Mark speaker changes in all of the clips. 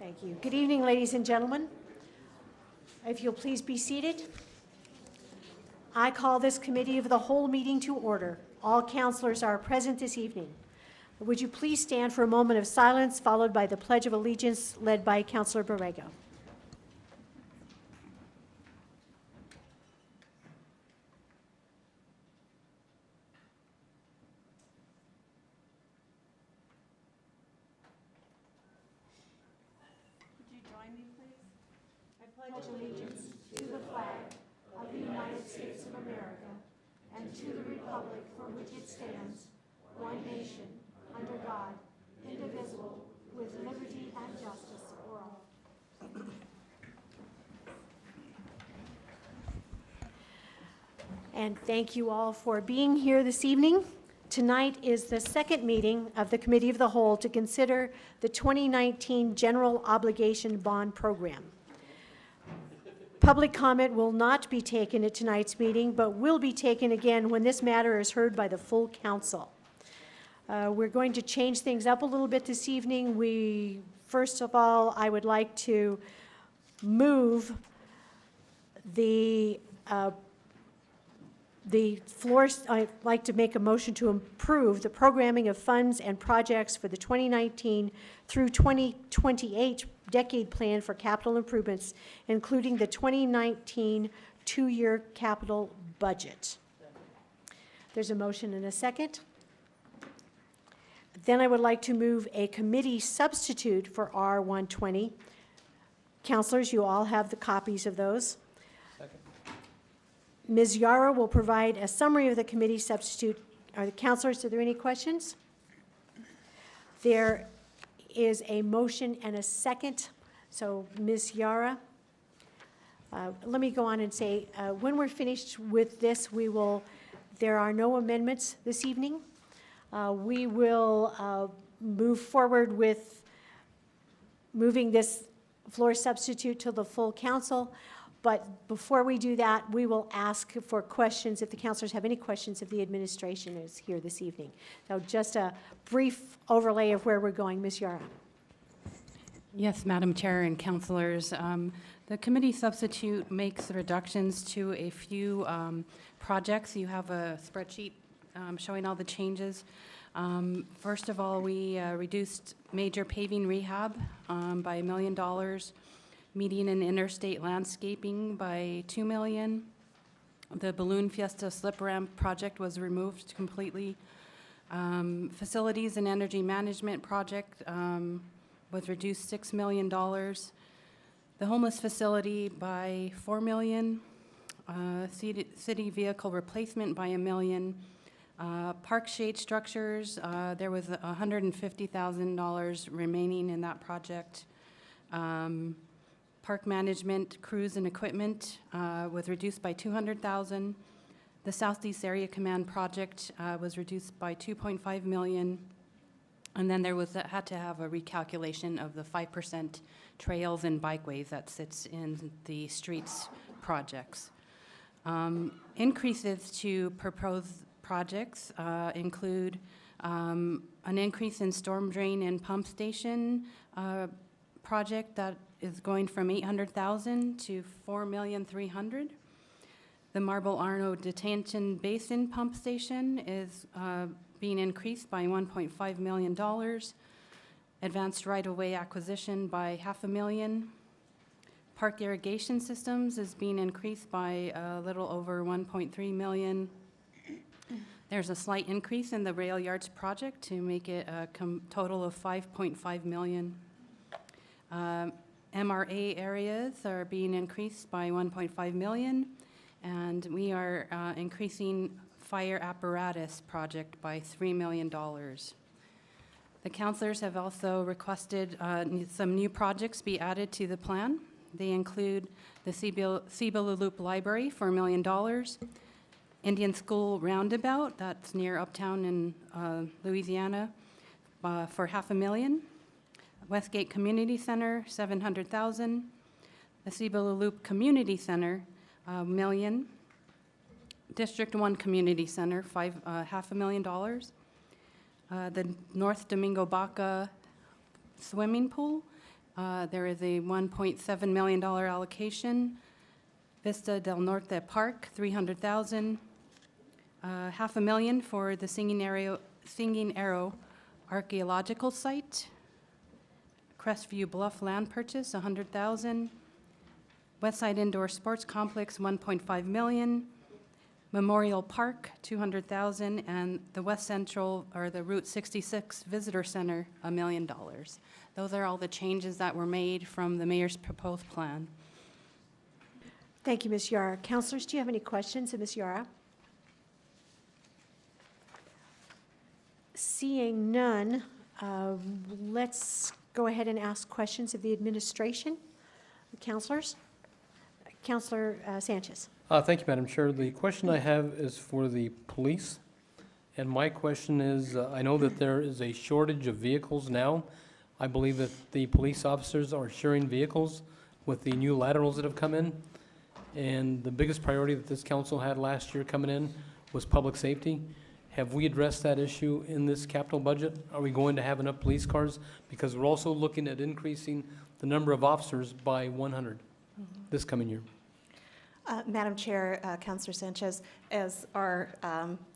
Speaker 1: Thank you. Good evening, ladies and gentlemen. If you'll please be seated. I call this committee of the whole meeting to order. All councilors are present this evening. Would you please stand for a moment of silence, followed by the Pledge of Allegiance led by Councilor Borrego. Pledge allegiance to the flag of the United States of America and to the republic for which it stands, one nation, under God, indivisible, with liberty and justice for all. And thank you all for being here this evening. Tonight is the second meeting of the Committee of the Whole to consider the 2019 General Obligation Bond Program. Public comment will not be taken at tonight's meeting, but will be taken again when this matter is heard by the full council. We're going to change things up a little bit this evening. First of all, I would like to move the floor. I'd like to make a motion to approve the programming of funds and projects for the 2019 through 2028 decade plan for capital improvements, including the 2019 two-year capital budget. There's a motion and a second. Then I would like to move a committee substitute for R120. Councilors, you all have the copies of those. Second. Ms. Yara will provide a summary of the committee substitute. Are the councilors, are there any questions? There is a motion and a second. So Ms. Yara, let me go on and say, when we're finished with this, there are no amendments this evening. We will move forward with moving this floor substitute to the full council. But before we do that, we will ask for questions if the councilors have any questions if the administration is here this evening. So just a brief overlay of where we're going. Ms. Yara.
Speaker 2: Yes, Madam Chair and councilors. The committee substitute makes reductions to a few projects. You have a spreadsheet showing all the changes. First of all, we reduced major paving rehab by $1 million, median and interstate landscaping by $2 million. The Balloon Fiesta slip ramp project was removed completely. Facilities and energy management project was reduced $6 million. The homeless facility by $4 million. City vehicle replacement by $1 million. Park shade structures, there was $150,000 remaining in that project. Park management, crews and equipment was reduced by $200,000. The Southeast Area Command project was reduced by $2.5 million. And then there had to have a recalculation of the 5% trails and bikeways that sits in the streets projects. Increases to proposed projects include an increase in storm drain and pump station project that is going from $800,000 to $4,300,000. The Marble Arno Detention Basin pump station is being increased by $1.5 million. Advanced right-of-way acquisition by $500,000. Park irrigation systems is being increased by a little over $1.3 million. There's a slight increase in the rail yards project to make it a total of $5.5 million. MRA areas are being increased by $1.5 million, and we are increasing fire apparatus project by $3 million. The councilors have also requested some new projects be added to the plan. They include the Cibolo Loop Library for $1 million, Indian School Roundabout, that's near Uptown in Louisiana, for $500,000. Westgate Community Center, $700,000. The Cibolo Loop Community Center, $1 million. District 1 Community Center, $500,000. The North Domingo Baca Swimming Pool, There is a $1.7 million allocation. Vista del Norte Park, $300,000. $500,000 for the Singing Arrow Archaeological Site. Crestview Bluff land purchase, $100,000. Westside Indoor Sports Complex, $1.5 million. Memorial Park, $200,000, and the West Central, or the Route 66 Visitor Center, $1 million. Those are all the changes that were made from the mayor's proposed plan.
Speaker 1: Thank you, Ms. Yara. Councilors, do you have any questions of Ms. Yara? Seeing none, let's go ahead and ask questions of the administration. Councilors? Councilor Sanchez.
Speaker 3: Thank you, Madam Chair. The question I have is for the police. And my question is, I know that there is a shortage of vehicles now. I believe that the police officers are sharing vehicles with the new laterals that have come in. And the biggest priority that this council had last year coming in was public safety. Have we addressed that issue in this capital budget? Are we going to have enough police cars? Because we're also looking at increasing the number of officers by 100 this coming year.
Speaker 4: Madam Chair, Councilor Sanchez, as our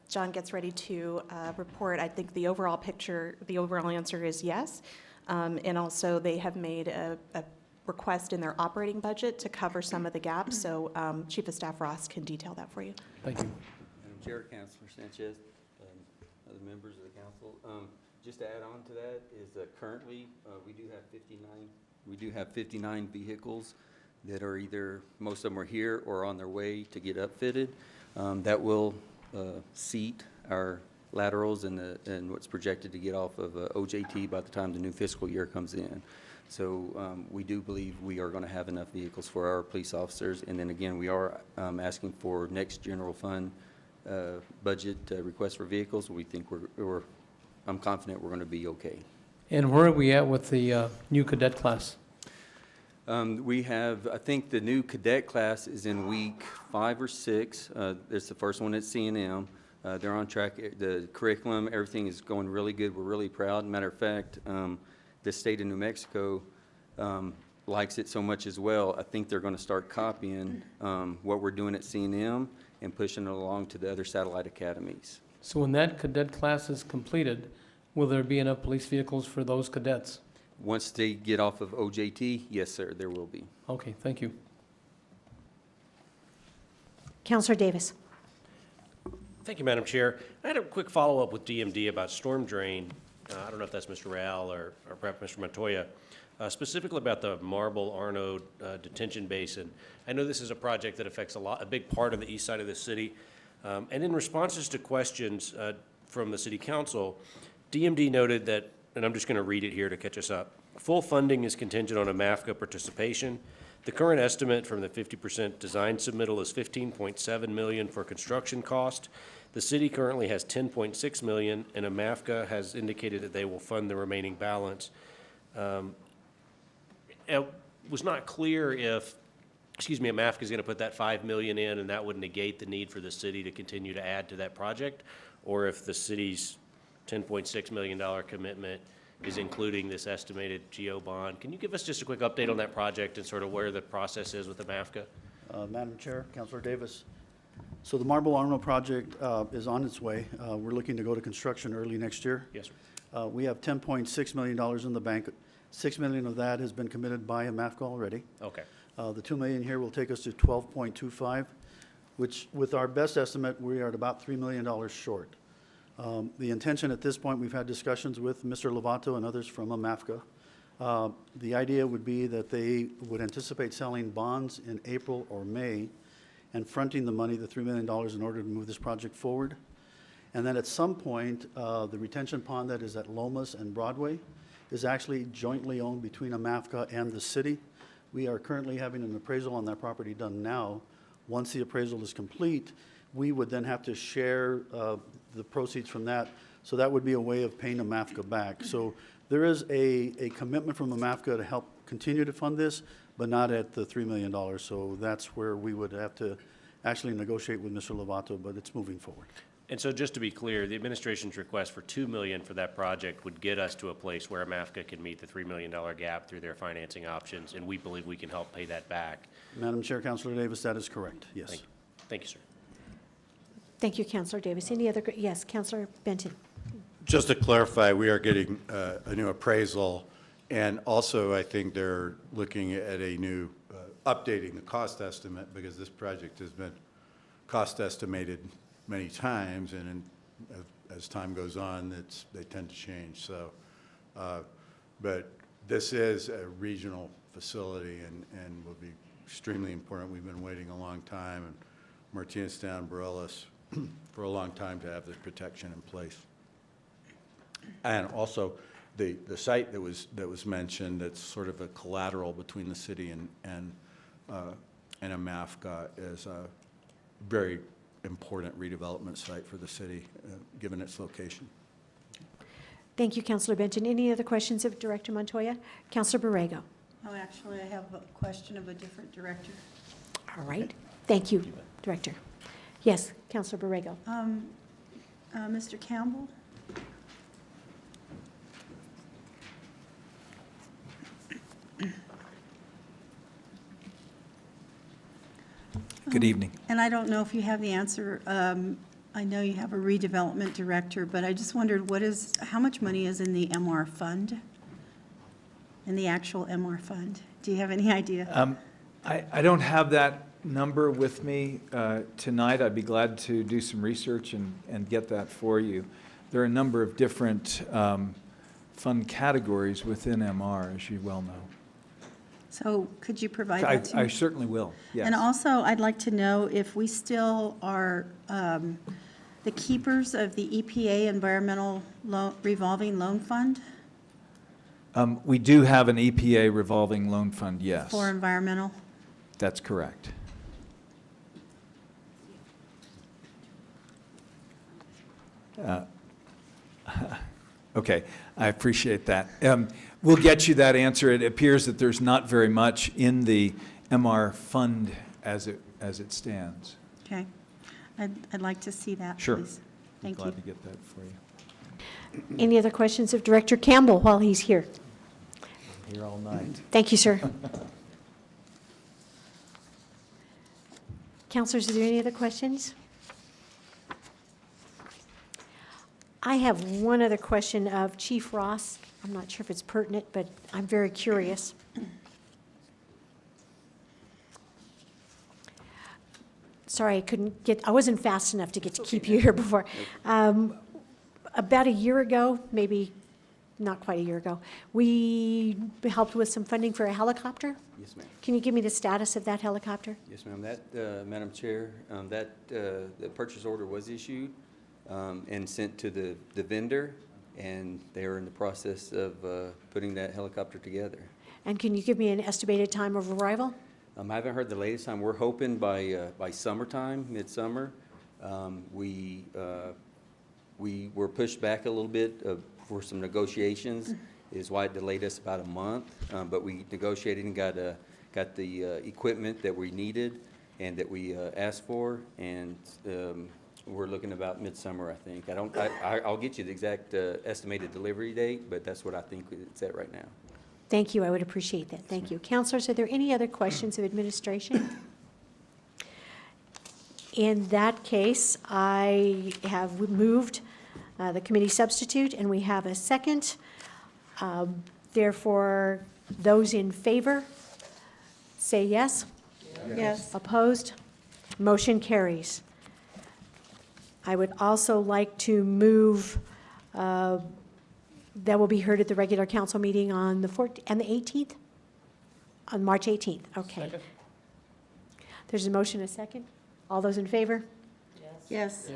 Speaker 4: John gets ready to report, I think the overall picture, the overall answer is yes. And also they have made a request in their operating budget to cover some of the gaps. So Chief of Staff Ross can detail that for you.
Speaker 3: Thank you.
Speaker 5: Madam Chair, Councilor Sanchez, other members of the council. Just to add on to that is currently we do have 59 vehicles that are either, most of them are here or on their way to get upfitted. That will seat our laterals and what's projected to get off of OJT by the time the new fiscal year comes in. So we do believe we are going to have enough vehicles for our police officers. And then again, we are asking for next general fund budget request for vehicles. We think I'm confident we're going to be okay. And
Speaker 3: where are we at with the new cadet class?
Speaker 5: We have, I think the new cadet class is in week 5 or 6. It's the first one at C&M. They're on track. The curriculum, everything is going really good. We're really proud. Matter of fact, the state of New Mexico likes it so much as well. I think they're going to start copying what we're doing at C&M and pushing it along to the other satellite academies.
Speaker 3: So when that cadet class is completed, will there be enough police vehicles for those cadets?
Speaker 5: Once they get off of OJT, yes, sir, there will be.
Speaker 3: Okay, thank you.
Speaker 1: Councilor Davis.
Speaker 6: Thank you, Madam Chair. I had a quick follow-up with DMD about storm drain. I don't know if that's Mr. Real or perhaps Mr. Montoya, specifically about the Marble Arno detention basin. I know this is a project that affects a big part of the east side of the city. And in responses to questions from the City Council, DMD noted that, and I'm just going to read it here to catch us up. Full funding is contingent on a MAFCA participation. The current estimate from the 50% design submittal is $15.7 million for construction cost. The city currently has $10.6 million, and a MAFCA has indicated that they will fund the remaining balance. It was not clear if, a MAFCA is going to put that $5 million in, and that would negate the need for the city to continue to add to that project, or if the city's $10.6 million commitment is including this estimated GO bond. Can you give us just a quick update on that project and sort of where the process is with the MAFCA?
Speaker 7: Madam Chair, Councilor Davis. So the Marble Arno project is on its way. We're looking to go to construction early next year.
Speaker 6: Yes, sir.
Speaker 7: We have $10.6 million in the bank. $6 million of that has been committed by a MAFCA already.
Speaker 6: Okay.
Speaker 7: The $2 million here will take us to 12.25, which with our best estimate, we are at about $3 million short. The intention at this point, we've had discussions with Mr. Lovato and others from a MAFCA. The idea would be that they would anticipate selling bonds in April or May and fronting the money, the $3 million, in order to move this project forward. And then at some point, the retention pond that is at Lomas and Broadway is actually jointly owned between a MAFCA and the city. We are currently having an appraisal on that property done now. Once the appraisal is complete, we would then have to share the proceeds from that. So that would be a way of paying a MAFCA back. So there is a commitment from a MAFCA to help continue to fund this, but not at the $3 million. So that's where we would have to actually negotiate with Mr. Lovato, but it's moving forward.
Speaker 6: And so just to be clear, the administration's request for $2 million for that project would get us to a place where MAFCA can meet the $3 million gap through their financing options, and we believe we can help pay that back.
Speaker 7: Madam Chair, Councilor Davis, that is correct, yes.
Speaker 6: Thank you. Thank you, sir.
Speaker 1: Thank you, Councilor Davis. Any other, yes, Councilor Benton.
Speaker 8: Just to clarify, we are getting a new appraisal, and also I think they're looking at a new, updating the cost estimate, because this project has been cost estimated many times, and as time goes on, they tend to change. So, but this is a regional facility and will be extremely important. We've been waiting a long time, and Martineztown, Bareilles, for a long time to have this protection in place. And also, the site that was mentioned, that's sort of a collateral between the city and a MAFCA, is a very important redevelopment site for the city, given its location.
Speaker 1: Thank you, Councilor Benton. Any other questions of Director Montoya? Councilor Borrego.
Speaker 9: Oh, actually, I have a question of a different director.
Speaker 1: All right. Thank you, Director. Yes, Councilor Borrego.
Speaker 9: Mr. Campbell?
Speaker 10: Good evening.
Speaker 9: And I don't know if you have the answer. I know you have a redevelopment director, but I just wondered how much money is in the MR fund? In the actual MR fund? Do you have any idea?
Speaker 10: I don't have that number with me tonight. I'd be glad to do some research and get that for you. There are a number of different fund categories within MR, as you well know.
Speaker 9: So could you provide that to me?
Speaker 10: I certainly will, yes.
Speaker 9: And also, I'd like to know if we still are the keepers of the EPA Environmental Revolving Loan Fund
Speaker 10: We do have an EPA revolving loan fund, yes.
Speaker 9: for environmental?
Speaker 10: That's correct. Okay, I appreciate that. We'll get you that answer. It appears that there's not very much in the MR fund as it stands.
Speaker 9: Okay. I'd like to see that,
Speaker 10: Sure.
Speaker 9: please. Thank you.
Speaker 10: Glad to get that for you.
Speaker 1: Any other questions of Director Campbell while he's here?
Speaker 10: Here all night.
Speaker 1: Thank you, sir. Councilors, are there any other questions? I have one other question of Chief Ross. I'm not sure if it's pertinent, but I'm very curious. Sorry, I wasn't fast enough to get to keep you here before. About a year ago, maybe not quite a year ago, we helped with some funding for a helicopter.
Speaker 5: Yes, ma'am.
Speaker 1: Can you give me the status of that helicopter?
Speaker 5: Yes, ma'am. That, Madam Chair, the purchase order was issued and sent to the vendor, and they are in the process of putting that helicopter together.
Speaker 1: And can you give me an estimated time of arrival?
Speaker 5: I haven't heard the latest time. We're hoping by summertime, midsummer. We were pushed back a little bit for some negotiations, is why it delayed us about a month. But we negotiated and got the equipment that we needed and that we asked for, and we're looking about midsummer, I think. I'll get you the exact estimated delivery date, but that's what I think it's at right now.
Speaker 1: Thank you, I would appreciate that. Thank you. Councilors, are there any other questions of administration? In that case, I have moved the committee substitute, and we have a second. Therefore, those in favor, say yes.
Speaker 9: Yes.
Speaker 1: Opposed? Motion carries. I would also like to move, that will be heard at the regular council meeting on the 14th and the 18th? On March 18th, okay.
Speaker 3: Second.
Speaker 1: There's a motion, a second. All those in favor?
Speaker 9: Yes.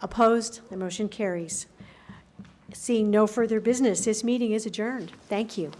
Speaker 1: Opposed? The motion carries. Seeing no further business, this meeting is adjourned. Thank you.